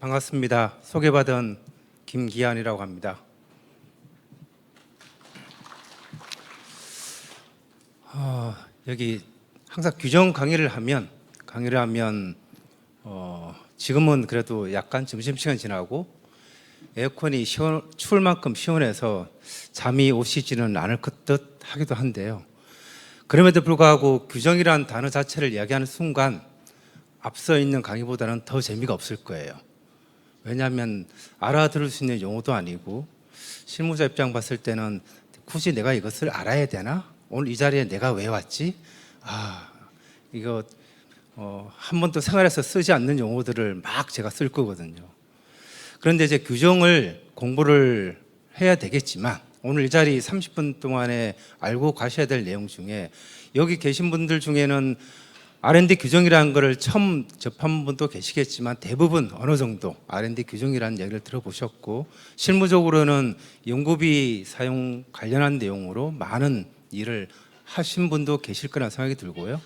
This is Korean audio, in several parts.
반갑습니다. 소개받은 김기한이라고 합니다. 여기 항상 규정 강의를 하면 지금은 그래도 약간 점심시간 지나고 에어컨이 추울 만큼 시원해서 잠이 오시지는 않을 듯 하기도 한데요. 그럼에도 불구하고 규정이라는 단어 자체를 이야기하는 순간 앞서 있는 강의보다는 더 재미가 없을 거예요. 왜냐하면 알아들을 수 있는 용어도 아니고 실무자 입장 봤을 때는 굳이 내가 이것을 알아야 되나? 오늘 이 자리에 내가 왜 왔지? 이거 한 번도 생활에서 쓰지 않는 용어들을 막 제가 쓸 거거든요. 그런데 이제 규정을 공부를 해야 되겠지만 오늘 이 자리 30분 동안에 알고 가셔야 될 내용 중에 여기 계신 분들 중에는 R&D 규정이라는 것을 처음 접한 분도 계시겠지만 대부분 어느 정도 R&D 규정이라는 얘기를 들어보셨고 실무적으로는 연구비 사용 관련한 내용으로 많은 일을 하신 분도 계실 거라는 생각이 들고요.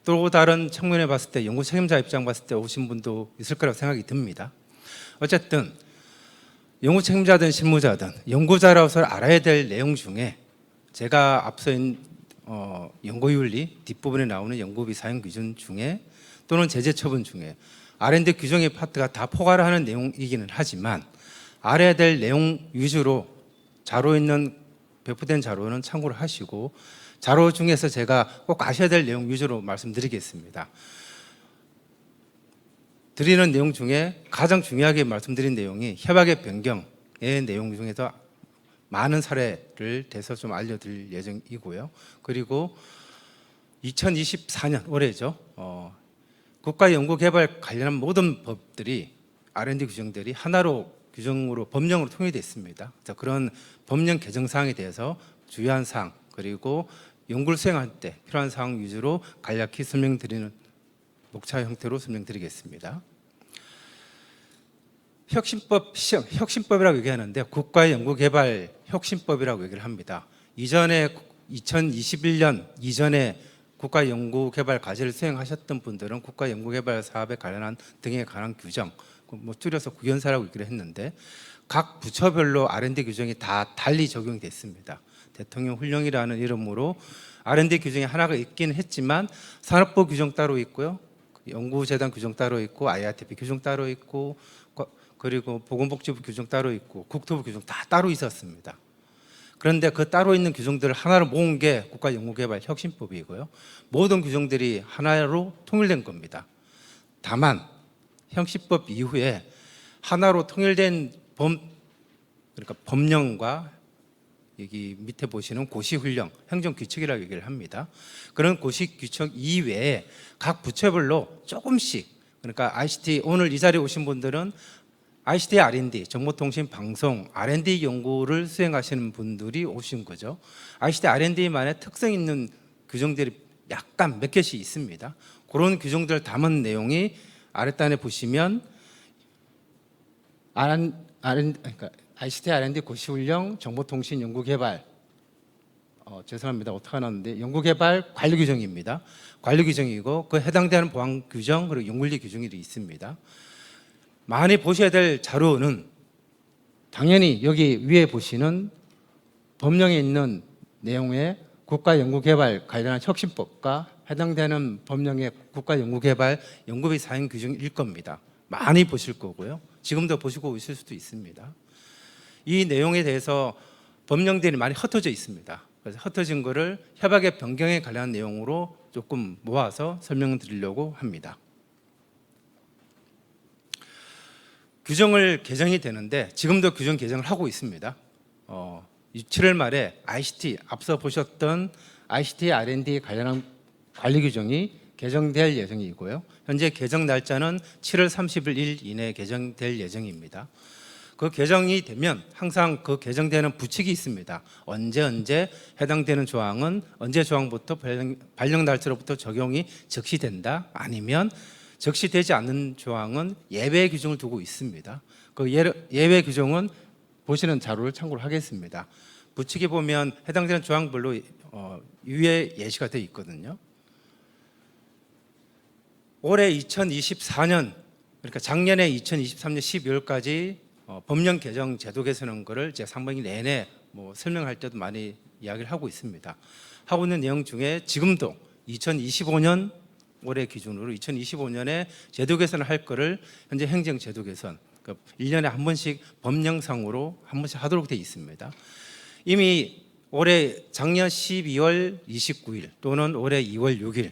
또 다른 측면에 봤을 때 연구 책임자 입장 봤을 때 오신 분도 있을 거라고 생각이 듭니다. 어쨌든 연구 책임자든 실무자든 연구자로서 알아야 될 내용 중에 제가 앞서 연구윤리 뒷부분에 나오는 연구비 사용 기준 중에 또는 제재 처분 중에 R&D 규정의 파트가 다 포괄을 하는 내용이기는 하지만 알아야 될 내용 위주로 자료 있는 배포된 자료는 참고를 하시고 자료 중에서 제가 꼭 아셔야 될 내용 위주로 말씀드리겠습니다. 드리는 내용 중에 가장 중요하게 말씀드린 내용이 협약의 변경의 내용 중에서 많은 사례를 대서 좀 알려드릴 예정이고요. 그리고 2024년 올해죠. 국가연구개발 관련한 모든 법들이 R&D 규정들이 하나로 규정으로 법령으로 통일됐습니다. 그런 법령 개정 사항에 대해서 주요한 사항 그리고 연구를 수행할 때 필요한 사항 위주로 간략히 설명드리는 목차 형태로 설명드리겠습니다. 혁신법이라고 얘기하는데 국가연구개발 혁신법이라고 얘기를 합니다. 이전에 2021년 이전에 국가연구개발 과제를 수행하셨던 분들은 국가연구개발 사업에 관련한 등에 관한 규정, 줄여서 국연사라고 얘기를 했는데 각 부처별로 R&D 규정이 다 달리 적용이 됐습니다. 대통령 훈령이라는 이름으로 R&D 규정이 하나가 있긴 했지만 산업부 규정 따로 있고요. 연구재단 규정 따로 있고 IRTP 규정 따로 있고 그리고 보건복지부 규정 따로 있고 국토부 규정 다 따로 있었습니다. 그런데 그 따로 있는 규정들을 하나로 모은 게 국가연구개발 혁신법이고요. 모든 규정들이 하나로 통일된 겁니다. 다만 혁신법 이후에 하나로 통일된 그러니까 법령과 여기 밑에 보시는 고시훈령, 행정규칙이라고 얘기를 합니다. 그런 고시규칙 이외에 각 부처별로 조금씩 그러니까 ICT 오늘 이 자리에 오신 분들은 ICT R&D, 정보통신 방송 R&D 연구를 수행하시는 분들이 오신 거죠. ICT R&D만의 특성 있는 규정들이 약간 몇 개씩 있습니다. 그런 규정들을 담은 내용이 아랫단에 보시면 그러니까 ICT R&D 고시훈령, 정보통신 연구개발 죄송합니다. 어떻게 하는데 연구개발 관리규정입니다. 관리규정이고 그 해당되는 보안규정 그리고 연구윤리 규정이 있습니다. 많이 보셔야 될 자료는 당연히 여기 위에 보시는 법령에 있는 내용의 국가연구개발 관련한 혁신법과 해당되는 법령의 국가연구개발 연구비 사용 규정일 겁니다. 많이 보실 거고요. 지금도 보시고 있을 수도 있습니다. 이 내용에 대해서 법령들이 많이 흩어져 있습니다. 그래서 흩어진 거를 협약의 변경에 관련한 내용으로 조금 모아서 설명을 드리려고 합니다. 규정을 개정이 되는데 지금도 규정 개정을 하고 있습니다. 7월 말에 ICT 앞서 보셨던 ICT R&D 관련한 관리 규정이 개정될 예정이고요. 현재 개정 날짜는 7월 30일 이내에 개정될 예정입니다. 그 개정이 되면 항상 그 개정되는 부칙이 있습니다. 언제 해당되는 조항은 언제 조항부터 발령 날짜로부터 적용이 적시된다. 아니면 적시되지 않는 조항은 예외 규정을 두고 있습니다. 그 예외 규정은 보시는 자료를 참고를 하겠습니다. 부칙에 보면 해당되는 조항별로 유예 예시가 되어 있거든요. 올해 2024년 그러니까 작년에 2023년 12월까지 법령 개정 제도 개선한 거를 제가 상반기 내내 설명할 때도 많이 이야기를 하고 있습니다. 하고 있는 내용 중에 지금도 2025년 올해 기준으로 2025년에 제도 개선을 할 거를 현재 행정 제도 개선 1년에 한 번씩 법령상으로 한 번씩 하도록 되어 있습니다. 이미 올해 작년 12월 29일 또는 올해 2월 6일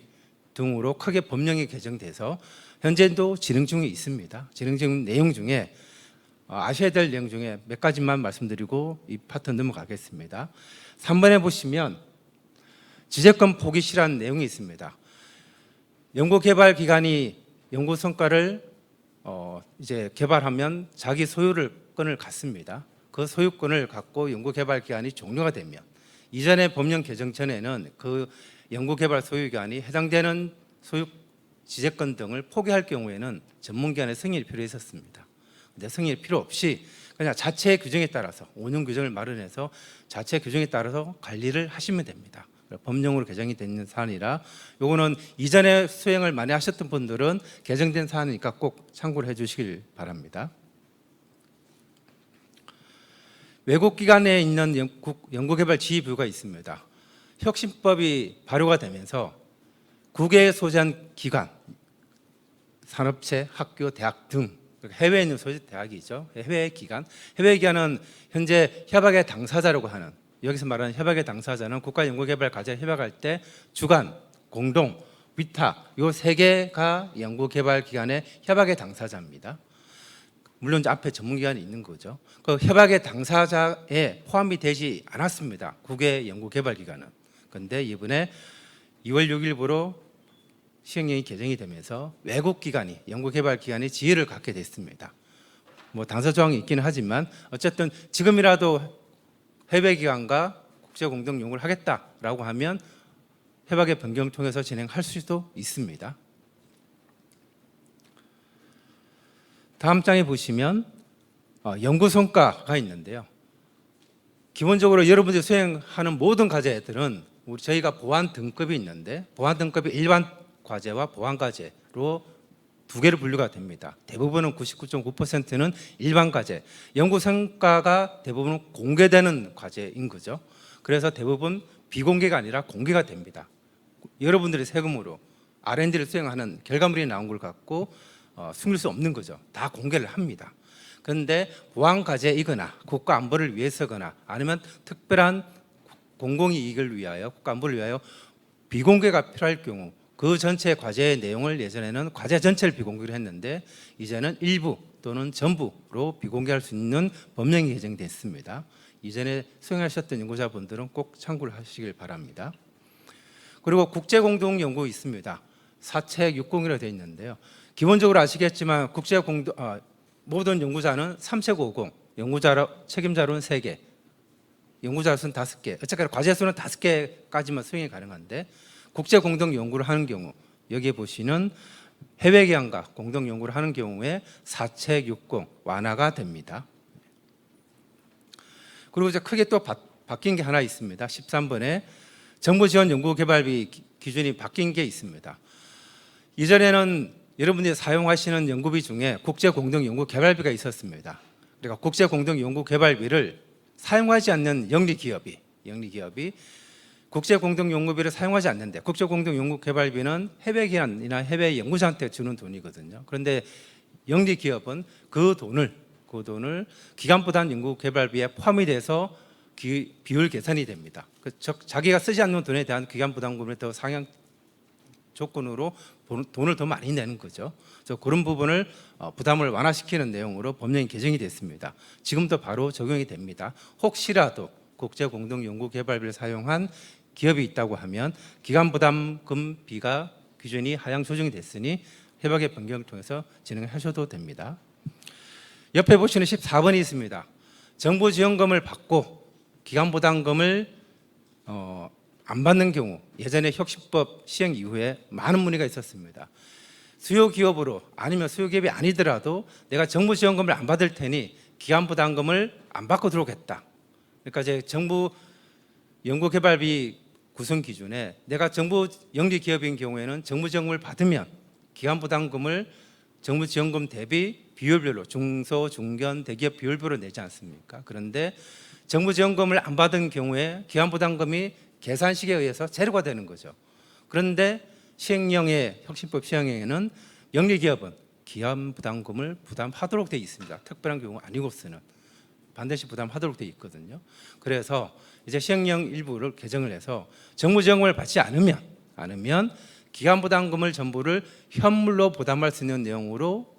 등으로 크게 법령이 개정돼서 현재도 진행 중에 있습니다. 진행 중 내용 중에 아셔야 될 내용 중에 몇 가지만 말씀드리고 이 파트 넘어가겠습니다. 3번에 보시면 지재권 포기 실한 내용이 있습니다. 연구개발 기관이 연구 성과를 이제 개발하면 자기 소유권을 갖습니다. 그 소유권을 갖고 연구개발 기간이 종료가 되면 이전에 법령 개정 전에는 그 연구개발 소유기관이 해당되는 소유 지재권 등을 포기할 경우에는 전문기관의 승인이 필요했었습니다. 근데 승인이 필요 없이 그냥 자체 규정에 따라서 5년 규정을 마련해서 자체 규정에 따라서 관리를 하시면 됩니다. 법령으로 개정이 되는 사안이라 요거는 이전에 수행을 많이 하셨던 분들은 개정된 사안이니까 꼭 참고를 해 주시길 바랍니다. 외국 기관에 있는 연구개발 지휘부가 있습니다. 혁신법이 발효가 되면서 국외에 소재한 기관, 산업체, 학교, 대학 등 해외에 있는 소재 대학이죠. 해외 기관, 해외 기관은 현재 협약의 당사자라고 하는 여기서 말하는 협약의 당사자는 국가연구개발과제 협약할 때 주관, 공동, 위탁 요 세 개가 연구개발기관의 협약의 당사자입니다. 물론 이제 앞에 전문기관이 있는 거죠. 그 협약의 당사자에 포함이 되지 않았습니다. 국외 연구개발기관은. 그런데 이번에 2월 6일부로 시행령이 개정이 되면서 외국 기관이 연구개발 기관이 지위를 갖게 됐습니다. 당사 조항이 있기는 하지만 어쨌든 지금이라도 해외 기관과 국제 공동 연구를 하겠다라고 하면 협약의 변경을 통해서 진행할 수도 있습니다. 다음 장에 보시면 연구 성과가 있는데요. 기본적으로 여러분들이 수행하는 모든 과제들은 저희가 보안 등급이 있는데 보안 등급이 일반 과제와 보안 과제로 두 개로 분류가 됩니다. 대부분은 99.9%는 일반 과제, 연구 성과가 대부분 공개되는 과제인 거죠. 그래서 대부분 비공개가 아니라 공개가 됩니다. 여러분들의 세금으로 R&D를 수행하는 결과물이 나온 걸 갖고 숨길 수 없는 거죠. 다 공개를 합니다. 그런데 보안 과제이거나 국가 안보를 위해서거나 아니면 특별한 공공이익을 위하여 국가 안보를 위하여 비공개가 필요할 경우 그 전체 과제의 내용을 예전에는 과제 전체를 비공개로 했는데 이제는 일부 또는 전부로 비공개할 수 있는 법령이 개정됐습니다. 이전에 수행하셨던 연구자분들은 꼭 참고를 하시길 바랍니다. 그리고 국제공동연구 있습니다. 사책 60이라고 되어 있는데요. 기본적으로 아시겠지만 모든 연구자는 3책 50, 연구자 책임자로는 3개, 연구자 수는 5개, 어쨌거나 과제 수는 5개까지만 수행이 가능한데 국제 공동 연구를 하는 경우 여기에 보시는 해외 기관과 공동 연구를 하는 경우에 4책 60 완화가 됩니다. 그리고 이제 크게 또 바뀐 게 하나 있습니다. 13번에 정부 지원 연구 개발비 기준이 바뀐 게 있습니다. 이전에는 여러분들이 사용하시는 연구비 중에 국제 공동 연구 개발비가 있었습니다. 그러니까 국제 공동 연구 개발비를 사용하지 않는 영리 기업이 국제 공동 연구비를 사용하지 않는데 국제 공동 연구 개발비는 해외 기관이나 해외 연구자한테 주는 돈이거든요. 그런데 영리 기업은 그 돈을 기관 부담 연구 개발비에 포함이 돼서 비율 계산이 됩니다. 즉 자기가 쓰지 않는 돈에 대한 기관 부담금을 더 상향 조건으로 돈을 더 많이 내는 거죠. 그래서 그런 부분을 부담을 완화시키는 내용으로 법령이 개정이 됐습니다. 지금도 바로 적용이 됩니다. 혹시라도 국제 공동 연구 개발비를 사용한 기업이 있다고 하면 기관 부담금비가 기준이 하향 조정이 됐으니 협약의 변경을 통해서 진행하셔도 됩니다. 옆에 보시는 14번이 있습니다. 정부 지원금을 받고 기관 부담금을 안 받는 경우 예전에 혁신법 시행 이후에 많은 문의가 있었습니다. 수요 기업으로 아니면 수요 기업이 아니더라도 내가 정부 지원금을 안 받을 테니 기관 부담금을 안 받고 들어오겠다. 그러니까 이제 정부 연구개발비 구성 기준에 내가 정부 영리 기업인 경우에는 정부 지원금을 받으면 기관 부담금을 정부 지원금 대비 비율별로 중소, 중견, 대기업 비율별로 내지 않습니까? 그런데 정부 지원금을 안 받은 경우에 기간부담금이 계산식에 의해서 제로가 되는 거죠. 그런데 시행령의 혁신법 시행령에는 영리기업은 기간부담금을 부담하도록 되어 있습니다. 특별한 경우 아니고서는 반드시 부담하도록 되어 있거든요. 그래서 이제 시행령 일부를 개정을 해서 정부 지원금을 받지 않으면 기간부담금을 전부를 현물로 부담할 수 있는 내용으로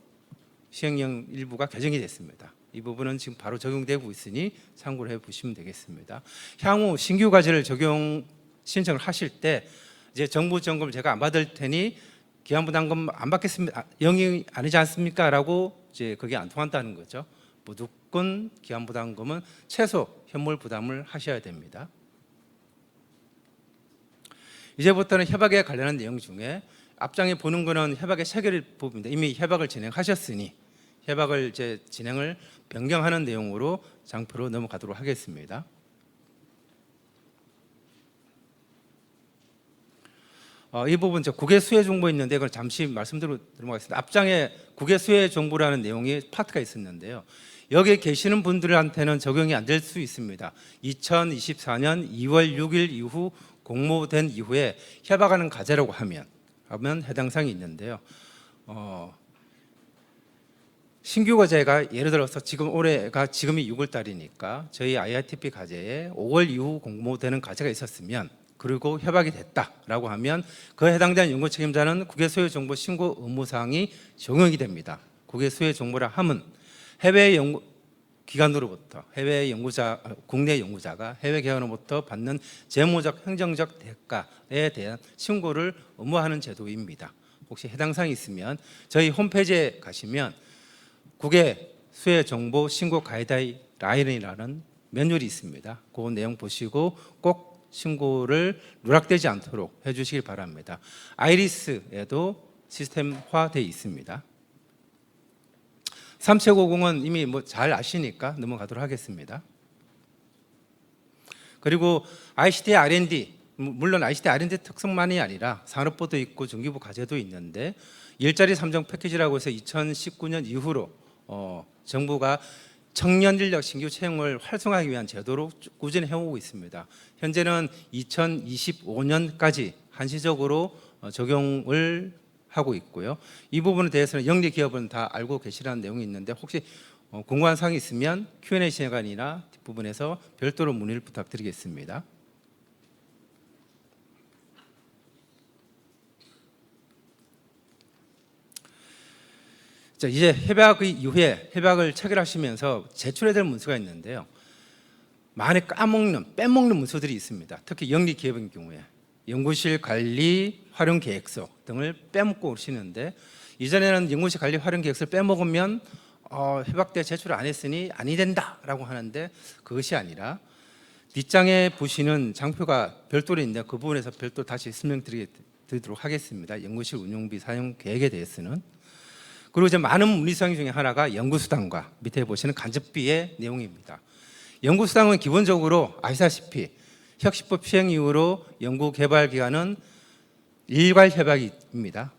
시행령 일부가 개정이 됐습니다. 이 부분은 지금 바로 적용되고 있으니 참고를 해보시면 되겠습니다. 향후 신규 과제를 적용 신청을 하실 때 이제 정부 지원금을 제가 안 받을 테니 기간부담금 안 받겠습니다. 영이 아니지 않습니까?라고 이제 그게 안 통한다는 거죠. 무조건 기간부담금은 최소 현물 부담을 하셔야 됩니다. 이제부터는 협약에 관련한 내용 중에 앞장에 보는 거는 협약의 체결 부분입니다. 이미 협약을 진행하셨으니 협약을 이제 진행을 변경하는 내용으로 장표로 넘어가도록 하겠습니다. 이 부분 국외 수혜 정보 있는데 그걸 잠시 말씀드리고 넘어가겠습니다. 앞장에 국외 수혜 정보라는 내용이 파트가 있었는데요. 여기 계시는 분들한테는 적용이 안 될 수 있습니다. 2024년 2월 6일 이후 공모된 이후에 협약하는 과제라고 하면 해당 사항이 있는데요. 신규 과제가 예를 들어서 지금이 6월 달이니까 저희 IITP 과제에 5월 이후 공모되는 과제가 있었으면 그리고 협약이 됐다라고 하면 그 해당되는 연구 책임자는 국외 수혜 정보 신고 의무 사항이 적용이 됩니다. 국외 수혜 정보라 함은 해외 연구 기관으로부터 국내 연구자가 해외 기관으로부터 받는 재무적 행정적 대가에 대한 신고를 의무화하는 제도입니다. 혹시 해당 사항이 있으면 저희 홈페이지에 가시면 국외 수혜 정보 신고 가이드라인이라는 매뉴얼이 있습니다. 그 내용 보시고 꼭 신고를 누락되지 않도록 해주시길 바랍니다. 아이리스에도 시스템화되어 있습니다. 3750은 이미 잘 아시니까 넘어가도록 하겠습니다. 그리고 ICT R&D, 물론 ICT R&D 특성만이 아니라 산업부도 있고 중기부 과제도 있는데 일자리 3종 패키지라고 해서 2019년 이후로 정부가 청년 인력 신규 채용을 활성화하기 위한 제도로 꾸준히 해오고 있습니다. 현재는 2025년까지 한시적으로 적용을 하고 있고요. 이 부분에 대해서는 영리 기업은 다 알고 계시라는 내용이 있는데 혹시 궁금한 사항이 있으면 Q&A 시간이나 뒷부분에서 별도로 문의를 부탁드리겠습니다. 자, 이제 협약 이후에 협약을 체결하시면서 제출해야 될 문서가 있는데요. 많이 빼먹는 문서들이 있습니다. 특히 영리 기업의 경우에 연구실 관리 활용 계획서 등을 빼먹고 오시는데 이전에는 연구실 관리 활용 계획서를 빼먹으면 협약 때 제출을 안 했으니 아니 된다라고 하는데 그것이 아니라 뒷장에 보시는 장표가 별도로 있는데 그 부분에서 별도 다시 설명드리도록 하겠습니다. 연구실 운용비 사용 계획에 대해서는. 그리고 이제 많은 문의사항 중에 하나가 연구수당과 밑에 보시는 간접비의 내용입니다. 연구수당은 기본적으로 아시다시피 혁신법 시행 이후로 연구개발기간은 일괄 협약입니다.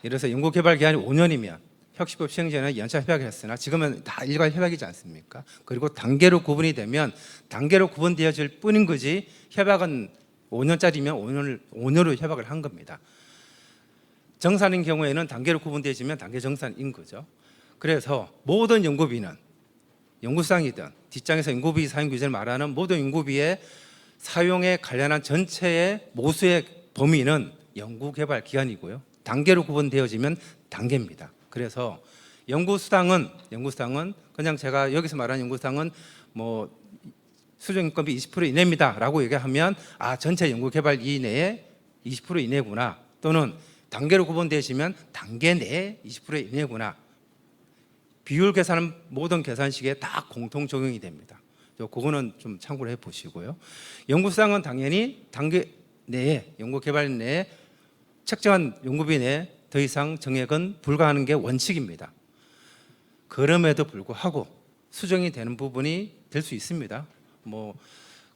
예를 들어서 연구개발기간이 5년이면 혁신법 시행 전에 연차 협약을 했으나 지금은 다 일괄 협약이지 않습니까? 그리고 단계로 구분이 되면 단계로 구분되어질 뿐인 거지 협약은 5년짜리면 5년으로 협약을 한 겁니다. 정산인 경우에는 단계로 구분되어지면 단계 정산인 거죠. 그래서 모든 연구비는 연구수당이든 뒷장에서 연구비 사용 규제를 말하는 모든 연구비의 사용에 관련한 전체의 모수의 범위는 연구개발 기간이고요. 단계로 구분되어지면 단계입니다. 그래서 연구수당은 그냥 제가 여기서 말하는 연구수당은 수준인건비 20% 이내입니다라고 얘기하면 전체 연구개발 이내에 20% 이내구나, 또는 단계로 구분되시면 단계 내에 20% 이내구나. 비율 계산은 모든 계산식에 다 공통 적용이 됩니다. 그거는 좀 참고를 해보시고요. 연구수당은 당연히 단계 내에 연구개발 내에 책정한 연구비 내에 더 이상 정액은 불가하는 게 원칙입니다. 그럼에도 불구하고 수정이 되는 부분이 될 수 있습니다.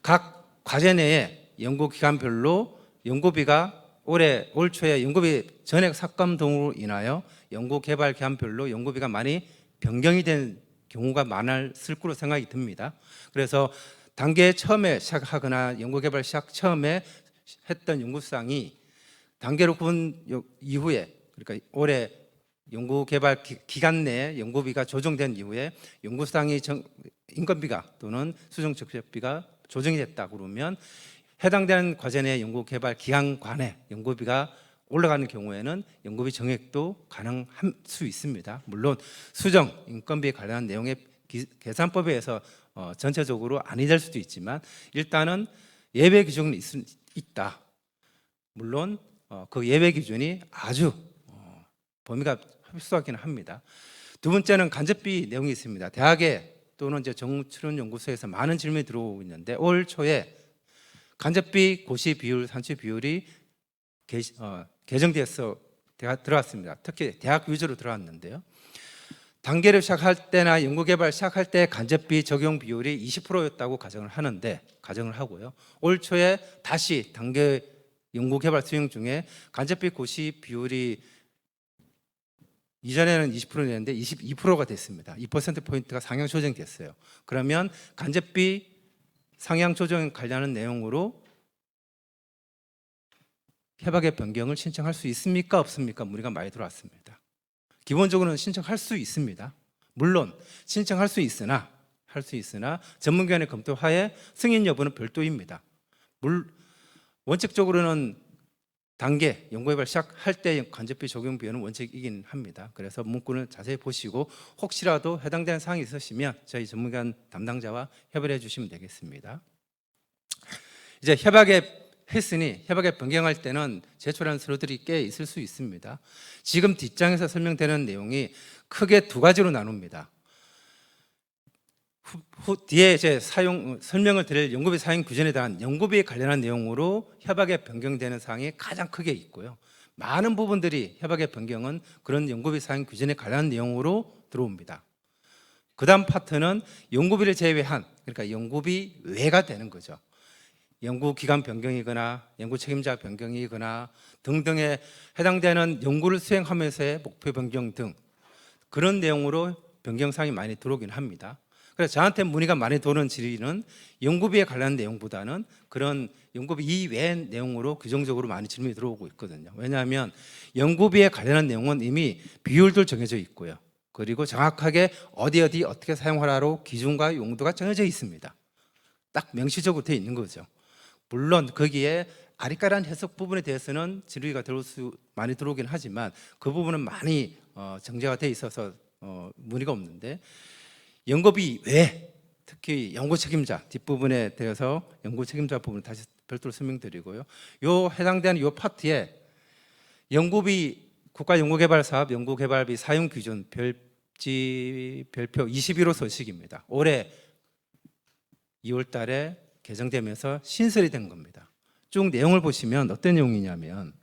각 과제 내에 연구기간별로 연구비가 올 초에 연구비 전액 삭감 등으로 인하여 연구개발 기한별로 연구비가 많이 변경이 된 경우가 많았을 거로 생각이 듭니다. 그래서 단계 처음에 시작하거나 연구개발 시작 처음에 했던 연구수당이 단계로 구분 이후에, 그러니까 올해 연구개발 기간 내에 연구비가 조정된 이후에 연구수당이 인건비가 또는 수정적재비가 조정이 됐다 그러면 해당되는 과제 내 연구개발 기간간에 연구비가 올라가는 경우에는 연구비 정액도 가능할 수 있습니다. 물론 수정, 인건비에 관련한 내용의 계산법에 의해서 전체적으로 아니 될 수도 있지만 일단은 예외 기준이 있다. 물론 그 예외 기준이 아주 범위가 협소하기는 합니다. 두 번째는 간접비 내용이 있습니다. 대학에 또는 이제 정치론연구소에서 많은 질문이 들어오고 있는데 올 초에 간접비 고시 비율, 산출 비율이 개정돼서 들어왔습니다. 특히 대학 위주로 들어왔는데요. 단계를 시작할 때나 연구개발 시작할 때 간접비 적용 비율이 20%였다고 가정을 하고요. 올 초에 다시 단계 연구개발 수행 중에 간접비 고시 비율이 이전에는 20%였는데 22%가 됐습니다. 2%포인트가 상향 조정됐어요. 그러면 간접비 상향 조정 관련한 내용으로 협약의 변경을 신청할 수 있습니까? 없습니까? 문의가 많이 들어왔습니다. 기본적으로는 신청할 수 있습니다. 물론 신청할 수 있으나 전문기관의 검토하에 승인 여부는 별도입니다. 원칙적으로는 단계 연구개발 시작할 때 간접비 적용 비율은 원칙이긴 합니다. 그래서 문구를 자세히 보시고 혹시라도 해당되는 사항이 있으시면 저희 전문기관 담당자와 협의를 해주시면 되겠습니다. 이제 협약에 변경할 때는 제출하는 서류들이 꽤 있을 수 있습니다. 지금 뒷장에서 설명되는 내용이 크게 두 가지로 나눕니다. 뒤에 이제 설명을 드릴 연구비 사용 규정에 대한 연구비에 관련한 내용으로 협약에 변경되는 사항이 가장 크게 있고요. 많은 부분들이 협약의 변경은 그런 연구비 사용 규정에 관련한 내용으로 들어옵니다. 그 다음 파트는 연구비를 제외한, 그러니까 연구비 외가 되는 거죠. 연구기간 변경이거나 연구책임자 변경이거나 등등에 해당되는 연구를 수행하면서의 목표 변경 등 그런 내용으로 변경사항이 많이 들어오긴 합니다. 그래서 저한테 문의가 많이 도는 질의는 연구비에 관련한 내용보다는 그런 연구비 이외의 내용으로 규정적으로 많이 질문이 들어오고 있거든요. 왜냐하면 연구비에 관련한 내용은 이미 비율도 정해져 있고요. 그리고 정확하게 어디 어떻게 사용하라로 기준과 용도가 정해져 있습니다. 딱 명시적으로 되어 있는 거죠. 물론 거기에 아리까리한 해석 부분에 대해서는 질의가 많이 들어오긴 하지만 그 부분은 많이 정제가 되어 있어서 문의가 없는데 연구비 외에 특히 연구 책임자 뒷부분에 대해서 연구 책임자 부분 다시 별도로 설명드리고요. 요 해당되는 요 파트에 연구비 국가연구개발사업 연구개발비 사용 기준 별표 21호 서식입니다. 올해 2월 달에 개정되면서 신설이 된 겁니다. 쭉 내용을 보시면 어떤 내용이냐면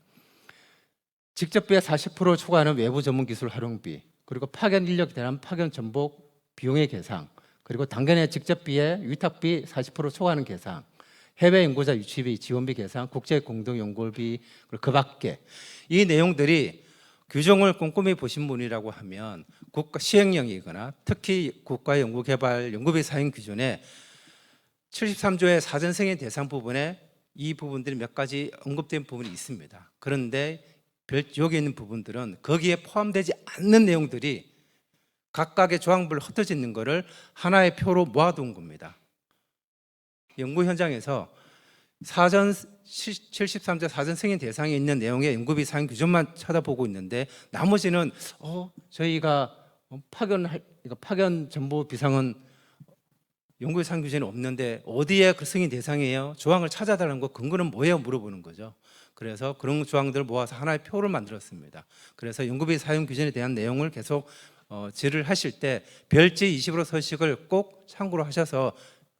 직접비의 40% 초과하는 외부 전문 기술 활용비, 그리고 파견 인력에 대한 파견 전복 비용의 계상, 그리고 당견의 직접비의 위탁비 40% 초과하는 계상, 해외 연구자 유치비 지원비 계상, 국제 공동 연구비, 그리고 그 밖에 이 내용들이 규정을 꼼꼼히 보신 분이라고 하면 국가 시행령이거나 특히 국가연구개발 연구비 사용 기준에 73조의 사전 승인 대상 부분에 이 부분들이 몇 가지 언급된 부분이 있습니다. 그런데 여기 있는 부분들은 거기에 포함되지 않는 내용들이 각각의 조항별로 흩어져 있는 것을 하나의 표로 모아둔 겁니다. 연구 현장에서 73조 사전 승인 대상에 있는 내용의 연구비 사용 규정만 쳐다보고 있는데 나머지는 저희가 파견 정보 비상은 연구비 사용 규정이 없는데 어디에 그 승인 대상이에요? 조항을 찾아달라는 거 근거는 뭐예요? 물어보는 거죠. 그래서 그런 조항들을 모아서 하나의 표를 만들었습니다. 그래서 연구비 사용 규정에 대한 내용을 계속 질의를 하실 때 별지 20으로 서식을 꼭 참고로 하셔서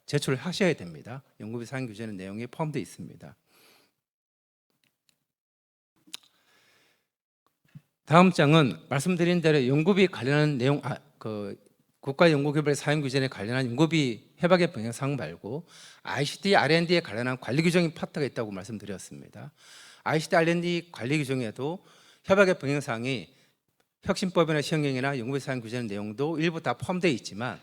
제출을 하셔야 됩니다. 연구비 사용 규정의 내용이 포함되어 있습니다. 다음 장은 말씀드린 대로 연구비 관련한 내용, 국가연구개발 사용 규정에 관련한 연구비 협약의 변경사항 말고 ICT, R&D에 관련한 관리 규정인 파트가 있다고 말씀드렸습니다. ICT R&D 관리 규정에도 협약의 병행사항이 혁신법이나 시행령이나 연구비 사용 규정 내용도 일부 다 포함되어 있지만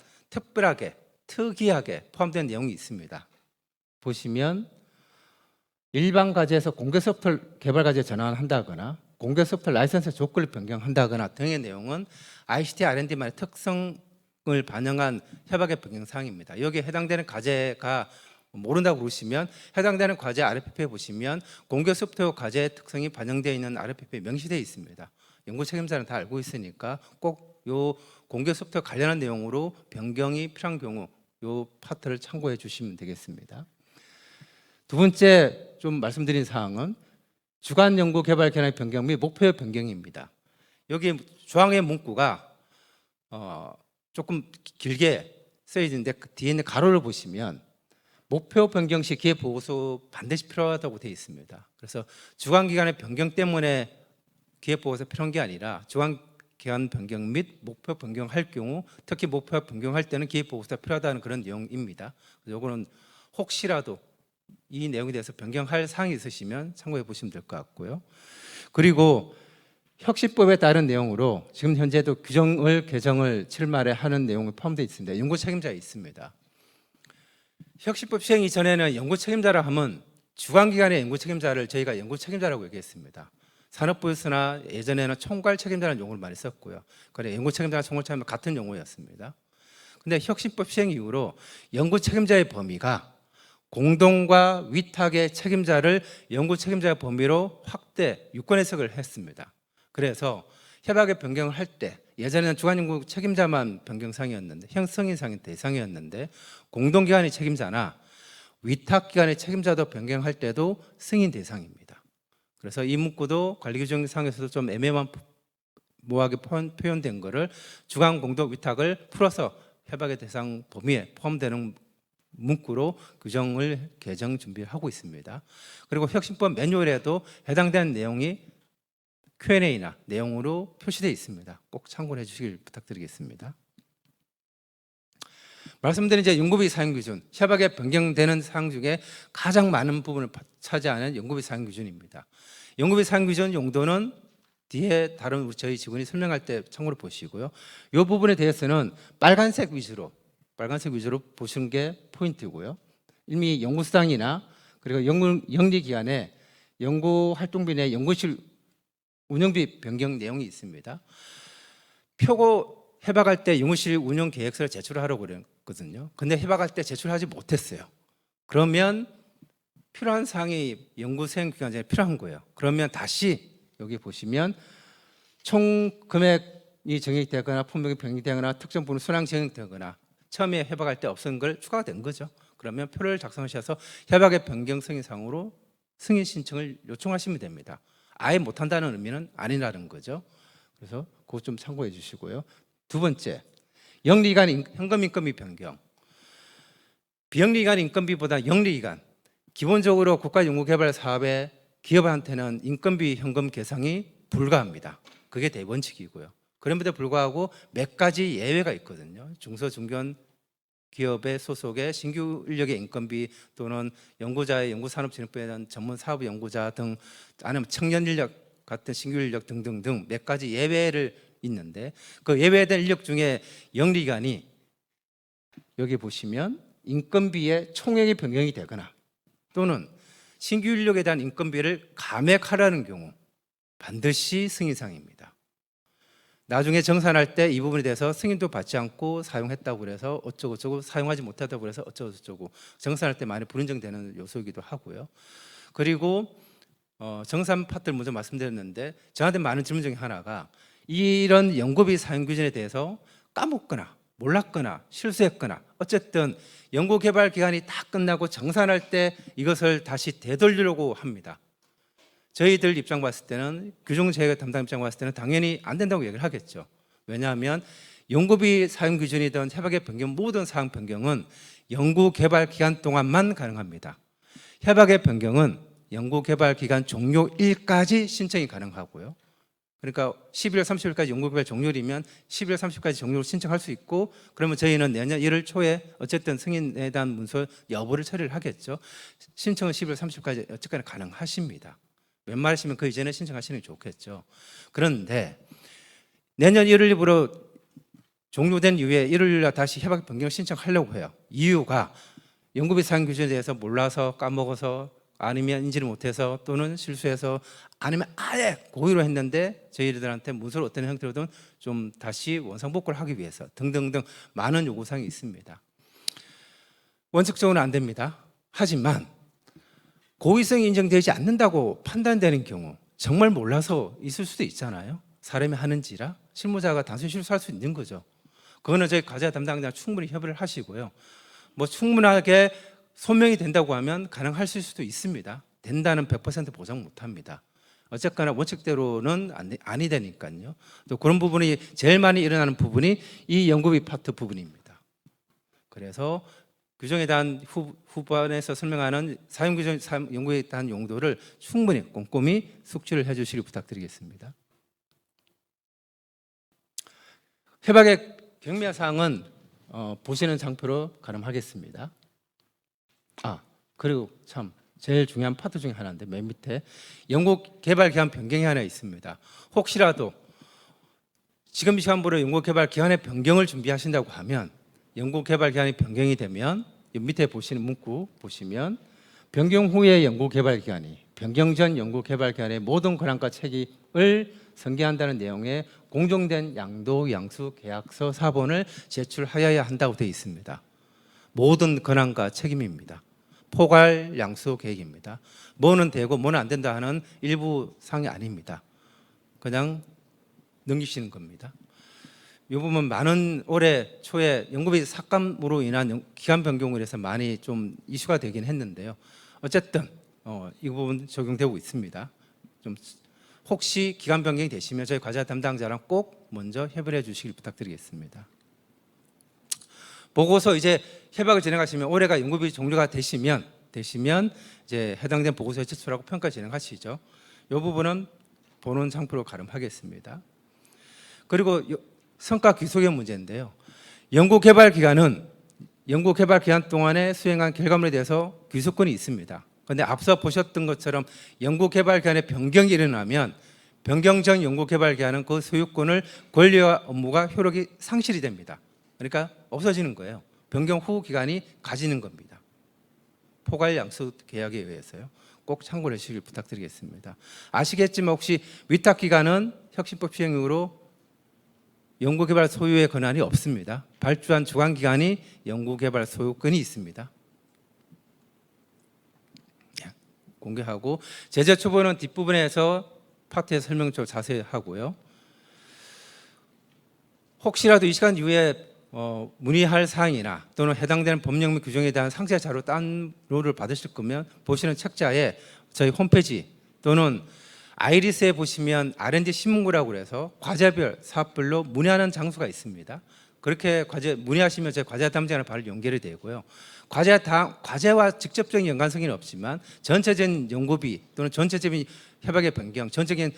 특이하게 포함된 내용이 있습니다. 보시면 일반 과제에서 공개 소프트웨어 개발 과제 전환한다거나 공개 소프트웨어 라이선스 조건을 변경한다거나 등의 내용은 ICT R&D만의 특성을 반영한 협약의 변경 사항입니다. 여기에 해당되는 과제가 모른다고 그러시면 해당되는 과제 RFP에 보시면 공개 소프트웨어 과제의 특성이 반영되어 있는 RFP에 명시되어 있습니다. 연구 책임자는 다 알고 있으니까 꼭 요 공개 소프트웨어 관련한 내용으로 변경이 필요한 경우 요 파트를 참고해 주시면 되겠습니다. 두 번째 좀 말씀드린 사항은 주간 연구 개발 기간의 변경 및 목표의 변경입니다. 여기 조항의 문구가 조금 길게 쓰여 있는데 그 뒤에 있는 가로를 보시면 목표 변경 시 기획 보고서 반드시 필요하다고 되어 있습니다. 그래서 주간 기간의 변경 때문에 기획 보고서 필요한 게 아니라 주간 기간 변경 및 목표 변경할 경우 특히 목표 변경할 때는 기획 보고서가 필요하다는 그런 내용입니다. 이거는 혹시라도 이 내용에 대해서 변경할 사항이 있으시면 참고해 보시면 될 것 같고요. 그리고 혁신법에 따른 내용으로 지금 현재도 규정을 개정을 7월 말에 하는 내용이 포함되어 있습니다. 연구 책임자가 있습니다. 혁신법 시행 이전에는 연구 책임자라 하면 주관기관의 연구 책임자를 저희가 연구 책임자라고 얘기했습니다. 산업부에서나 예전에는 총괄 책임자라는 용어를 많이 썼고요. 그래 연구 책임자와 총괄 책임자 같은 용어였습니다. 근데 혁신법 시행 이후로 연구 책임자의 범위가 공동과 위탁의 책임자를 연구 책임자의 범위로 확대 유권 해석을 했습니다. 그래서 협약의 변경을 할 때 예전에는 주관연구 책임자만 변경상이었는데 형성인상의 대상이었는데 공동기관의 책임자나 위탁기관의 책임자도 변경할 때도 승인 대상입니다. 그래서 이 문구도 관리규정상에서도 좀 애매모호하게 표현된 거를 주관 공동 위탁을 풀어서 협약의 대상 범위에 포함되는 문구로 규정을 개정 준비를 하고 있습니다. 그리고 혁신법 매뉴얼에도 해당되는 내용이 Q&A나 내용으로 표시되어 있습니다. 꼭 참고해 주시길 부탁드리겠습니다. 말씀드린 이제 연구비 사용 기준, 협약에 변경되는 사항 중에 가장 많은 부분을 차지하는 연구비 사용 기준입니다. 연구비 사용 기준 용도는 뒤에 다른 저희 직원이 설명할 때 참고로 보시고요. 이 부분에 대해서는 빨간색 위주로 보시는 게 포인트고요. 이미 연구수당이나 그리고 영리기관에 연구활동비 내 연구실 운영비 변경 내용이 있습니다. 표고 협약할 때 연구실 운영 계획서를 제출하라고 그랬거든요. 근데 협약할 때 제출하지 못했어요. 그러면 필요한 사항이 연구 수행 기간 중에 필요한 거예요. 그러면 다시 여기 보시면 총 금액이 정액되거나 품목이 변경되거나 특정 부분 순항 정액되거나 처음에 협약할 때 없었던 걸 추가가 된 거죠. 그러면 표를 작성하셔서 협약의 변경 승인상으로 승인 신청을 요청하시면 됩니다. 아예 못한다는 의미는 아니라는 거죠. 그래서 그것 좀 참고해 주시고요. 두 번째, 영리기관 현금 인건비 변경. 비영리기관 인건비보다 영리기관, 기본적으로 국가연구개발 사업의 기업한테는 인건비 현금 계상이 불가합니다. 그게 대원칙이고요. 그럼에도 불구하고 몇 가지 예외가 있거든요. 중소중견 기업의 소속의 신규 인력의 인건비 또는 연구자의 연구산업진흥법에 대한 전문 사업 연구자 등 아니면 청년 인력 같은 신규 인력 등등등 몇 가지 예외를 있는데 그 예외된 인력 중에 영리기관이 여기 보시면 인건비의 총액이 변경이 되거나 또는 신규 인력에 대한 인건비를 감액하라는 경우 반드시 승인사항입니다. 나중에 정산할 때 이 부분에 대해서 승인도 받지 않고 사용했다고 그래서 어쩌고저쩌고 사용하지 못하다고 그래서 어쩌고저쩌고 정산할 때 많이 불인정되는 요소이기도 하고요. 그리고 정산 파트를 먼저 말씀드렸는데 저한테 많은 질문 중에 하나가 이런 연구비 사용 기준에 대해서 까먹거나 몰랐거나 실수했거나 어쨌든 연구개발 기간이 다 끝나고 정산할 때 이것을 다시 되돌리려고 합니다. 저희들 입장 봤을 때는 규정제획 담당 입장 봤을 때는 당연히 안 된다고 얘기를 하겠죠. 왜냐하면 연구비 사용 기준이든 협약의 변경 모든 사항 변경은 연구개발 기간 동안만 가능합니다. 협약의 변경은 연구개발 기간 종료일까지 신청이 가능하고요. 그러니까 11월 30일까지 연구개발 종료일이면 11월 30일까지 종료를 신청할 수 있고 그러면 저희는 내년 1월 초에 어쨌든 승인에 대한 문서 여부를 처리를 하겠죠. 신청은 11월 30일까지 어쨌거나 가능하십니다. 웬만하시면 그 이전에 신청하시는 게 좋겠죠. 그런데 내년 1월 1일부로 종료된 이후에 1월 1일 날 다시 협약 변경을 신청하려고 해요. 이유가 연구비 사용 기준에 대해서 몰라서 까먹어서 아니면 인지를 못해서 또는 실수해서 아니면 아예 고의로 했는데 저희들한테 문서로 어떤 형태로든 좀 다시 원상복구를 하기 위해서 등등등 많은 요구사항이 있습니다. 원칙적으로는 안 됩니다. 하지만 고의성이 인정되지 않는다고 판단되는 경우 정말 몰라서 있을 수도 있잖아요. 사람이 하는지라 실무자가 단순히 실수할 수 있는 거죠. 그거는 저희 과제 담당자랑 충분히 협의를 하시고요. 뭐 충분하게 소명이 된다고 하면 가능하실 수도 있습니다. 된다는 100% 보장 못합니다. 어쨌거나 원칙대로는 아니 되니까요. 또 그런 부분이 제일 많이 일어나는 부분이 이 연구비 파트 부분입니다. 그래서 규정에 대한 후반에서 설명하는 사용 규정 연구에 대한 용도를 충분히 꼼꼼히 숙지를 해주시길 부탁드리겠습니다. 협약의 경미한 사항은 보시는 장표로 가름하겠습니다. 그리고 참 제일 중요한 파트 중에 하나인데 맨 밑에 연구 개발 기한 변경이 하나 있습니다. 혹시라도 지금 이 시간부로 연구 개발 기한의 변경을 준비하신다고 하면 연구 개발 기한이 변경이 되면 밑에 보시는 문구 보시면 변경 후의 연구 개발 기한이 변경 전 연구 개발 기한의 모든 권한과 책임을 승계한다는 내용의 공정된 양도 양수 계약서 사본을 제출하여야 한다고 되어 있습니다. 모든 권한과 책임입니다. 포괄 양수 계획입니다. 뭐는 되고 뭐는 안 된다 하는 일부 사항이 아닙니다. 그냥 넘기시는 겁니다. 이 부분 많은 올해 초에 연구비 삭감으로 인한 기간 변경으로 해서 많이 좀 이슈가 되긴 했는데요. 어쨌든 이 부분 적용되고 있습니다. 좀 혹시 기간 변경이 되시면 저희 과제 담당자랑 꼭 먼저 협의를 해주시길 부탁드리겠습니다. 보고서 이제 협약을 진행하시면 올해가 연구비 종료가 되시면 이제 해당된 보고서에 제출하고 평가 진행하시죠. 이 부분은 보는 장표로 가름하겠습니다. 그리고 성과 귀속의 문제인데요. 연구 개발 기간은 연구 개발 기간 동안에 수행한 결과물에 대해서 귀속권이 있습니다. 그런데 앞서 보셨던 것처럼 연구 개발 기간에 변경이 일어나면 변경 전 연구 개발 기간은 그 소유권을 권리와 업무가 효력이 상실이 됩니다. 그러니까 없어지는 거예요. 변경 후 기간이 가지는 겁니다. 포괄 양수 계약에 의해서요. 꼭 참고해 주시길 부탁드리겠습니다. 아시겠지만 혹시 위탁 기간은 혁신법 시행 이후로 연구개발 소유의 권한이 없습니다. 발주한 주관 기관이 연구개발 소유권이 있습니다. 공개하고 제재 초보는 뒷부분에서 파트의 설명조 자세히 하고요. 혹시라도 이 시간 이후에 문의할 사항이나 또는 해당되는 법령 및 규정에 대한 상세 자료 다운로드를 받으실 거면 보시는 책자에 저희 홈페이지 또는 아이리스에 보시면 R&D 신문고라고 해서 과제별, 사업별로 문의하는 장소가 있습니다. 그렇게 문의하시면 제 과제 담당자랑 바로 연결이 되고요. 과제와 직접적인 연관성은 없지만 전체적인 연구비 또는 전체적인 협약의 변경, 전체적인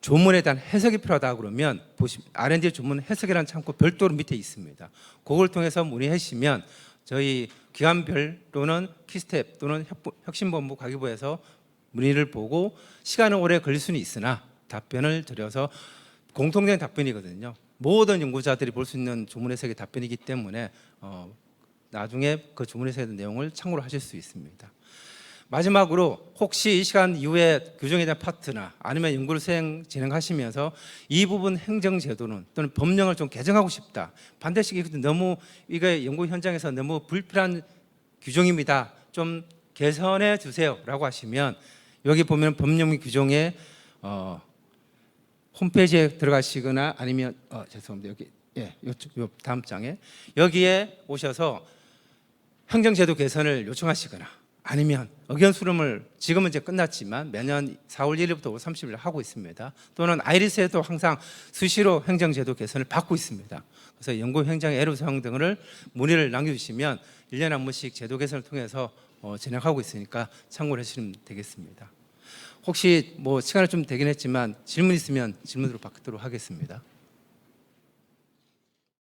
조문에 대한 해석이 필요하다 그러면 R&D 조문 해석이라는 창구 별도로 밑에 있습니다. 그걸 통해서 문의하시면 저희 기관별 또는 키스텝 또는 혁신본부 과기부에서 문의를 보고 시간은 오래 걸릴 수는 있으나 답변을 드려서 공통된 답변이거든요. 모든 연구자들이 볼 수 있는 조문 해석의 답변이기 때문에 나중에 그 조문 해석의 내용을 참고로 하실 수 있습니다. 마지막으로 혹시 이 시간 이후에 규정에 대한 파트나 아니면 연구를 진행하시면서 이 부분 행정제도는 또는 법령을 좀 개정하고 싶다. 반드시 너무 이게 연구 현장에서 너무 불필요한 규정입니다. 좀 개선해 주세요라고 하시면 여기 보면 법령 및 규정에 홈페이지에 들어가시거나 아니면 죄송합니다. 여기 요 다음 장에 여기에 오셔서 행정제도 개선을 요청하시거나 아니면 의견 수렴을 지금은 이제 끝났지만 매년 4월 1일부터 5월 30일 하고 있습니다. 또는 아이리스에도 항상 수시로 행정제도 개선을 받고 있습니다. 그래서 연구 행정의 애로사항 등을 문의를 남겨주시면 1년에 한 번씩 제도 개선을 통해서 진행하고 있으니까 참고를 하시면 되겠습니다. 혹시 뭐 시간이 좀 되긴 했지만 질문 있으면 질문으로 받도록 하겠습니다.